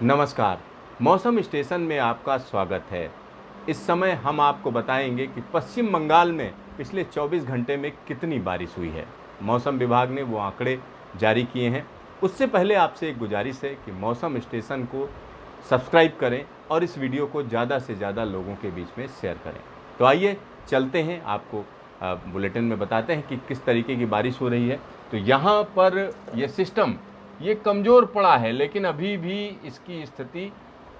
नमस्कार। मौसम स्टेशन में आपका स्वागत है। इस समय हम आपको बताएंगे कि पश्चिम बंगाल में पिछले 24 घंटे में कितनी बारिश हुई है। मौसम विभाग ने वो आंकड़े जारी किए हैं। उससे पहले आपसे एक गुजारिश है कि मौसम स्टेशन को सब्सक्राइब करें और इस वीडियो को ज़्यादा से ज़्यादा लोगों के बीच में शेयर करें। तो आइए चलते हैं, आपको बुलेटिन में बताते हैं कि किस तरीके की बारिश हो रही है। तो यहाँ पर ये सिस्टम ये कमज़ोर पड़ा है, लेकिन अभी भी इसकी स्थिति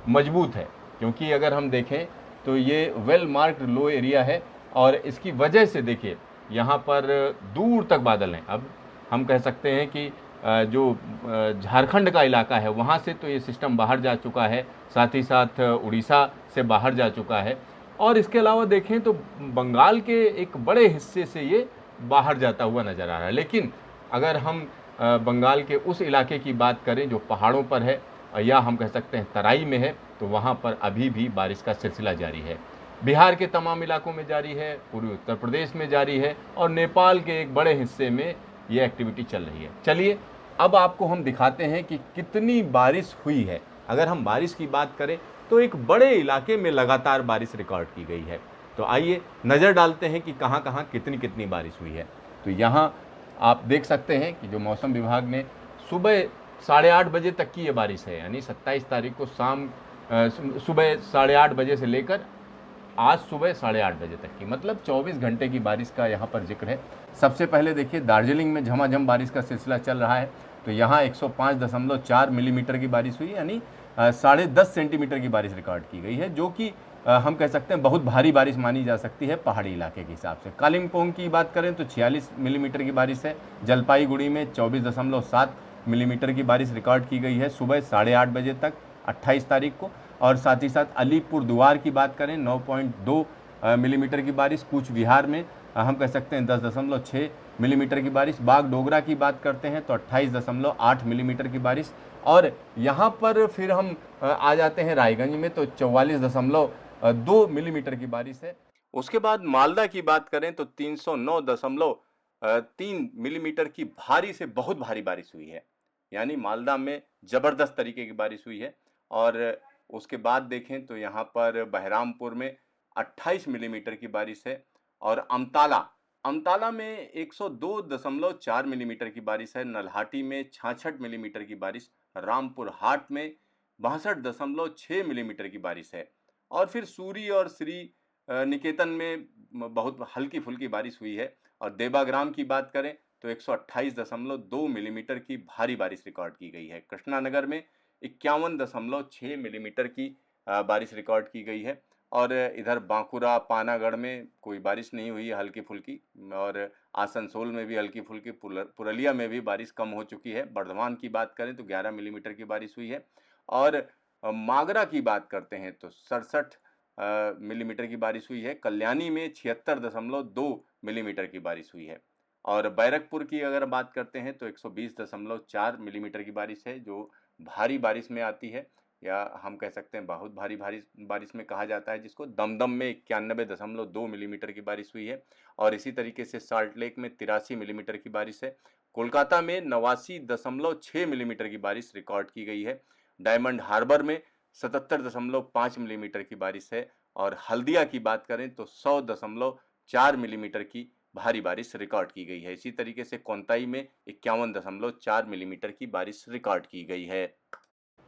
मजबूत है, क्योंकि अगर हम देखें तो ये वेल मार्क्ड लो एरिया है और इसकी वजह से देखिए यहाँ पर दूर तक बादल हैं। अब हम कह सकते हैं कि जो झारखंड का इलाका है वहाँ से तो ये सिस्टम बाहर जा चुका है, साथ ही साथ उड़ीसा से बाहर जा चुका है और इसके अलावा देखें तो बंगाल के एक बड़े हिस्से से ये बाहर जाता हुआ नज़र आ रहा है। लेकिन अगर हम बंगाल के उस इलाके की बात करें जो पहाड़ों पर है या हम कह सकते हैं तराई में है, तो वहाँ पर अभी भी बारिश का सिलसिला जारी है। बिहार के तमाम इलाकों में जारी है, पूर्वी उत्तर प्रदेश में जारी है और नेपाल के एक बड़े हिस्से में ये एक्टिविटी चल रही है। चलिए अब आपको हम दिखाते हैं कि कितनी बारिश हुई है। अगर हम बारिश की बात करें तो एक बड़े इलाके में लगातार बारिश रिकॉर्ड की गई है। तो आइए नज़र डालते हैं कि कहाँ कहाँ कितनी कितनी बारिश हुई है। तो यहाँ आप देख सकते हैं कि जो मौसम विभाग ने सुबह 8:30 बजे तक की ये बारिश है, यानी 27 तारीख को सुबह 8:30 बजे से लेकर आज सुबह 8:30 बजे तक की, मतलब 24 घंटे की बारिश का यहाँ पर जिक्र है। सबसे पहले देखिए दार्जिलिंग में झमाझम बारिश का सिलसिला चल रहा है। तो यहाँ 105.4 मिलीमीटर की बारिश हुई, यानी 10.5 सेंटीमीटर की बारिश रिकॉर्ड की गई है, जो कि हम कह सकते हैं बहुत भारी बारिश मानी जा सकती है पहाड़ी इलाके के हिसाब से। कालिम्पोंग की बात करें तो 46 मिलीमीटर की बारिश है। जलपाईगुड़ी में 24.7 मिलीमीटर की बारिश रिकॉर्ड की गई है सुबह 8:30 बजे तक 28 तारीख को। और साथ ही साथ अलीपुर दुआर की बात करें 9.2 मिलीमीटर की बारिश। कूच बिहार में हम कह सकते हैं 10.6 मिलीमीटर की बारिश। बागडोगरा की बात करते हैं तो 28.8 मिलीमीटर की बारिश। और यहाँ पर फिर हम आ जाते हैं रायगंज में, तो 44.2 मिलीमीटर की बारिश है। उसके बाद मालदा की बात करें तो 309.3 मिलीमीटर की भारी से बहुत भारी बारिश हुई है, यानी मालदा में ज़बरदस्त तरीके की बारिश हुई है। और उसके बाद देखें तो यहाँ पर बहरामपुर में 28 मिलीमीटर की बारिश है। और अमताला में 102.4 मिलीमीटर की बारिश है। नल्हाटी में 66 मिलीमीटर की बारिश। रामपुर हाट में 62.6 मिलीमीटर की बारिश है। और फिर सूरी और श्री निकेतन में बहुत हल्की फुल्की बारिश हुई है। और देवाग्राम की बात करें तो 128.2 मिलीमीटर की भारी बारिश रिकॉर्ड की गई है। कृष्णानगर में 51.6 मिलीमीटर की बारिश रिकॉर्ड की गई है। और इधर बांकुरा पानागढ़ में कोई बारिश नहीं हुई है, हल्की फुल्की। और आसनसोल में भी हल्की फुल्की, पुरलिया में भी बारिश कम हो चुकी है। बर्धमान की बात करें तो 11 मिलीमीटर की बारिश हुई है। और मागरा की बात करते हैं तो 67 मिलीमीटर की बारिश हुई है। कल्याणी में 76.2 मिलीमीटर की बारिश हुई है। और बैरकपुर की अगर बात करते हैं तो 120.4 मिलीमीटर की बारिश है, जो भारी बारिश में आती है, या हम कह सकते हैं बहुत भारी बारिश में कहा जाता है जिसको। दमदम में 91.2 मिलीमीटर की बारिश हुई है। और इसी तरीके से साल्ट लेक में 83 मिलीमीटर की बारिश है। कोलकाता में 89.6 मिलीमीटर की बारिश रिकॉर्ड की गई है। डायमंड हार्बर में 77.5 मिलीमीटर की बारिश है। और हल्दिया की बात करें तो 100.4 मिलीमीटर की भारी बारिश रिकॉर्ड की गई है। इसी तरीके से कोंताई में 51.4 मिलीमीटर की बारिश रिकॉर्ड की गई है।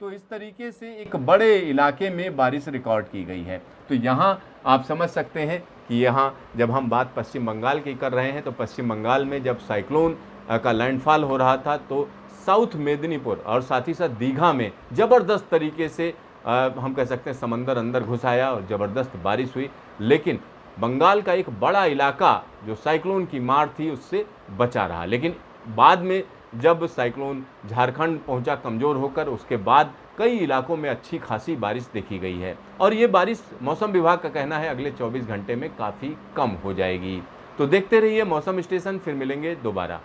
तो इस तरीके से एक बड़े इलाके में बारिश रिकॉर्ड की गई है। तो यहाँ आप समझ सकते हैं कि यहाँ जब हम बात पश्चिम बंगाल की कर रहे हैं तो पश्चिम बंगाल में जब साइक्लोन का लैंडफॉल हो रहा था तो साउथ मेदिनीपुर और साथ ही साथ दीघा में ज़बरदस्त तरीके से हम कह सकते हैं समंदर अंदर घुस आया और ज़बरदस्त बारिश हुई। लेकिन बंगाल का एक बड़ा इलाका जो साइक्लोन की मार थी उससे बचा रहा। लेकिन बाद में जब साइक्लोन झारखंड पहुंचा कमज़ोर होकर, उसके बाद कई इलाकों में अच्छी खासी बारिश देखी गई है। और ये बारिश मौसम विभाग का कहना है अगले 24 घंटे में काफ़ी कम हो जाएगी। तो देखते रहिए मौसम स्टेशन, फिर मिलेंगे दोबारा।